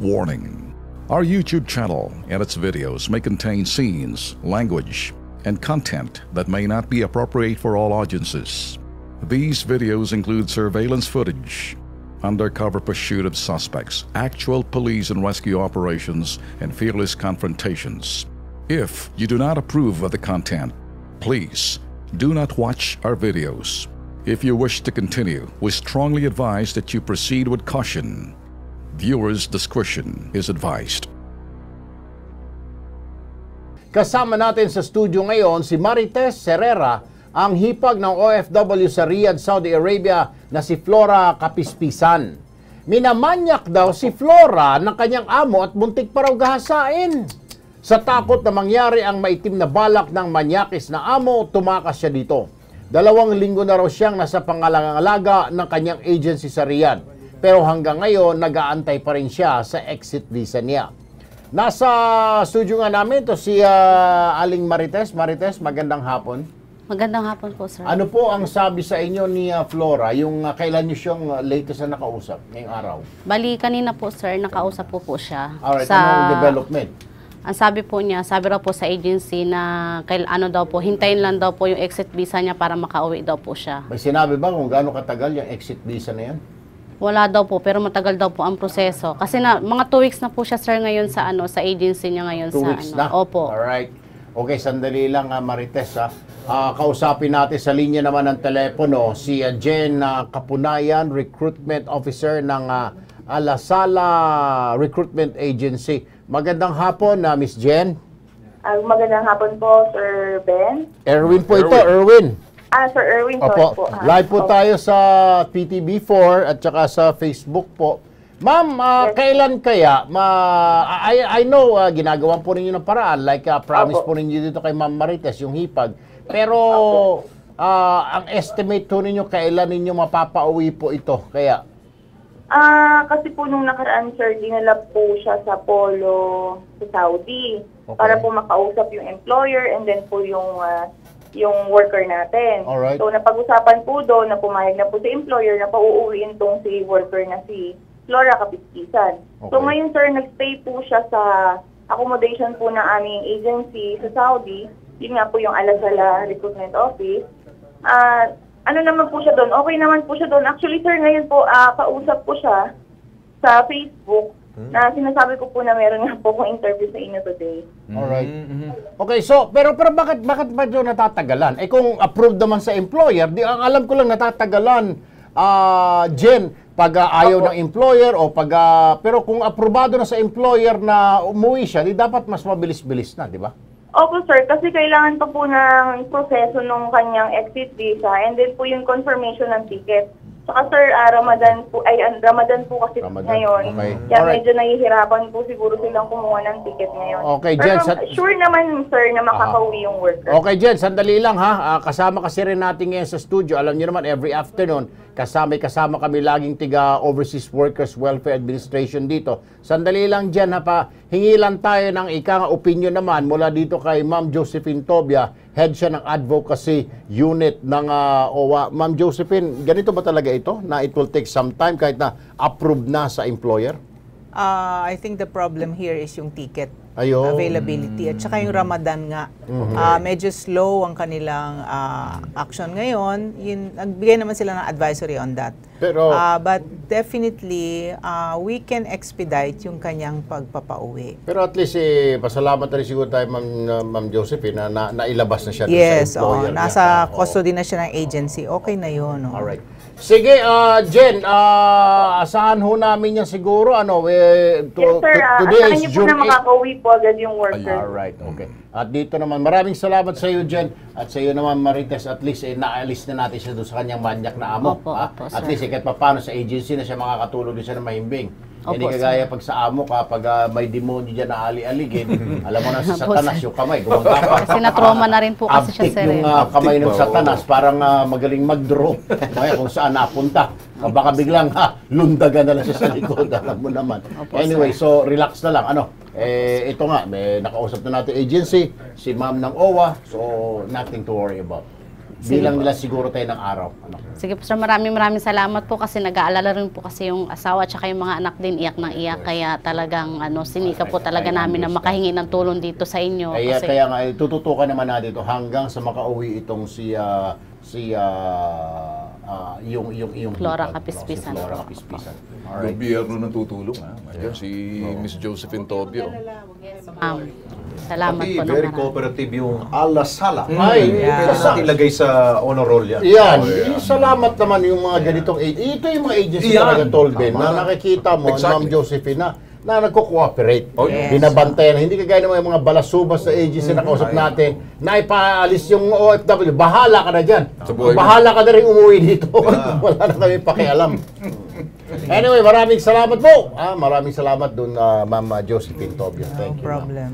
Warning. Our YouTube channel and its videos may contain scenes, language, and content that may not be appropriate for all audiences. These videos include surveillance footage, undercover pursuit of suspects, actual police and rescue operations, and fearless confrontations. If you do not approve of the content, please do not watch our videos. If you wish to continue, we strongly advise that you proceed with caution. Viewers' discretion is advised. Kasama natin sa studio ngayon si Marites Herrera, ang hipag ng OFW sa Riyadh, Saudi Arabia na si Flora Kapispisan. Minamanyak daw si Flora ng kanyang amo at muntik pa raw gahasain. Sa takot na mangyari ang maitim na balak ng manyakis na amo, tumakas siya dito. 2 linggo na raw siyang nasa pangalaga ng kanyang agency sa Riyadh. Pero hanggang ngayon, nag-aantay pa rin siya sa exit visa niya. Nasa studio nga namin to si Aling Marites. Marites, magandang hapon. Magandang hapon po, sir. Ano po ang sabi sa inyo ni Flora, yung kailan niyo siyang latest na nakausap ngayong araw? Bali, kanina po, sir, nakausap po siya. Alright, anong development? Ang sabi po niya, sabi raw po sa agency na ano daw po, hintayin lang daw po yung exit visa niya para makauwi daw po siya. May sinabi ba kung gaano katagal yung exit visa na yan? Wala daw po, pero matagal daw po ang proseso. Kasi mga 2 weeks na po siya, sir, ngayon sa sa agency niya ngayon 2 weeks na? Opo. Alright. Okay, sandali lang, Marites, kausapin natin sa linya naman ng telepono si Jen Kapunayan, Recruitment Officer ng Alasala Recruitment Agency. Magandang hapon, Miss Jen. Magandang hapon po, Sir Ben. Erwin po ito, Erwin. Sir Erwin, Opo. po. Live po tayo sa PTV4 at saka sa Facebook po. Ma'am, kailan kaya? I know, ginagawan po ninyo ng paraan. Like, promise po ninyo dito kay Ma'am Marites, yung hipag. Pero, ang estimate po ninyo, kailan ninyo mapapauwi po ito? Kaya? Kasi po nung nakaraan, sir, dinala po siya sa Polo sa Saudi. Okay. Para po makausap yung employer and then po yung worker natin. Alright. So, napag-usapan po doon na pumayag na po si employer na pauuwiin tong si worker na si Flora Kapispisan. Okay. So, ngayon, sir, nagstay po siya sa accommodation po ng aming agency sa Saudi. Yun nga po yung Alasala Recruitment Office. Ano naman po siya doon? Okay naman po siya doon. Actually, sir, ngayon po, kausap po siya sa Facebook na sinasabi ko po na meron nga po akong interview sa inyo today. Alright. Okay, so, pero bakit ba doon natatagalan? Eh kung approved naman sa employer, ang alam ko lang natatagalan, Jen, pag ayaw ng employer o pero kung aprobado na sa employer na umuwi siya, di dapat mas mabilis-bilis na, di ba? Opo, sir, kasi kailangan pa po ng proseso ng kanyang exit visa and then po yung confirmation ng ticket. Saka, sir, Ramadan po kasi ngayon. Okay. Kaya Alright. medyo nahihirapan po siguro silang kumuha ng ticket ngayon. Okay, Pero Jen, sure naman, sir, na makakauwi yung worker. Okay, Jen, sandali lang ha. Kasama kasi rin natin ngayon sa studio. Alam niyo naman, every afternoon, kasama kami laging tiga Overseas Workers Welfare Administration dito. Sandali lang, Jen, hingi lang tayo ng opinion naman mula dito kay Ma'am Josephine Tobia, head siya ng advocacy unit ng OWA. Ma'am Josephine, ganito ba talaga ito? Na it will take some time kahit na approved na sa employer? I think the problem here is yung ticket availability at saka yung Ramadan nga. Medyo slow ang kanilang action ngayon. Nagbigay naman sila ng advisory on that. Pero, but definitely, we can expedite yung kanyang pagpapauwi. pero at least, pasalamat na rin siguro tayo, Ma'am Josephine, na nailabas na siya Yes, sa employer niya. nasa custody na siya ng agency. Okay na yun. Alright. Sige, Jen, asahan ho namin yan siguro. Yes, sir. Today Asahan is niyo po June na makakauwi po agad yung worker. Alright, okay. At dito naman, maraming salamat sa iyo, Jen. At sa iyo naman, Marites, at least naalis na natin siya doon sa kanyang manyak na amo. Opo, opo, At sir. least, kahit paano sa agency na siya makakatulog din siya ng mahimbing. Opo, Hindi kagaya pag sa amo, kapag may demonyo dyan na ali-aligid, alam mo na sa Opo, Satanas sir. yung kamay, gumagapa. Kasi na-trauma na rin po kasi siya, sir. Yung kamay ng Satanas, parang magaling mag-draw. Kaya kung saan napunta. Baka biglang, lundagan na lang siya sa likod. Alam mo naman. Opo, Anyway, so relax na lang. Ito nga, may nakausap na natin agency, si ma'am ng OWA, so nothing to worry about. bilang nila siguro tayo ng araw. Ano? Sige po sir, maraming salamat po kasi nag-aalala rin po kasi yung asawa at saka yung mga anak din iyak ng iyak. Kaya talagang sinika po talaga namin na makahingi ng tulong dito sa inyo. Kaya nga, tututukan naman natin ito hanggang sa makauwi itong yung Flora Kapispisan. Flora Kapispisan. Gobyerno nang tutulong, ha? Nandiyan si Miss Josephine Tobio. Salamat Pati po very naman. cooperative yung Alasala. Ay, Pwede natin ilagay sa honor roll yan. yan. Salamat naman yung mga ganitong agency. Ito yung mga agency Yan. talaga, Tolben, Tama. na nakikita mo, Exactly. Ma'am Josephine, na nagko-cooperate. Oh, yes. Binabantayan. Hindi kagaya ng mga balasubas sa agency na kausap natin na ipaalis yung OFW. Bahala ka na dyan. Sa buhay mo. Bahala ka na rin umuwi dito. Wala na kami pakialam. Anyway, maraming salamat po. Maraming salamat dun, Ma'am Josephine Tobio. Thank you. No problem.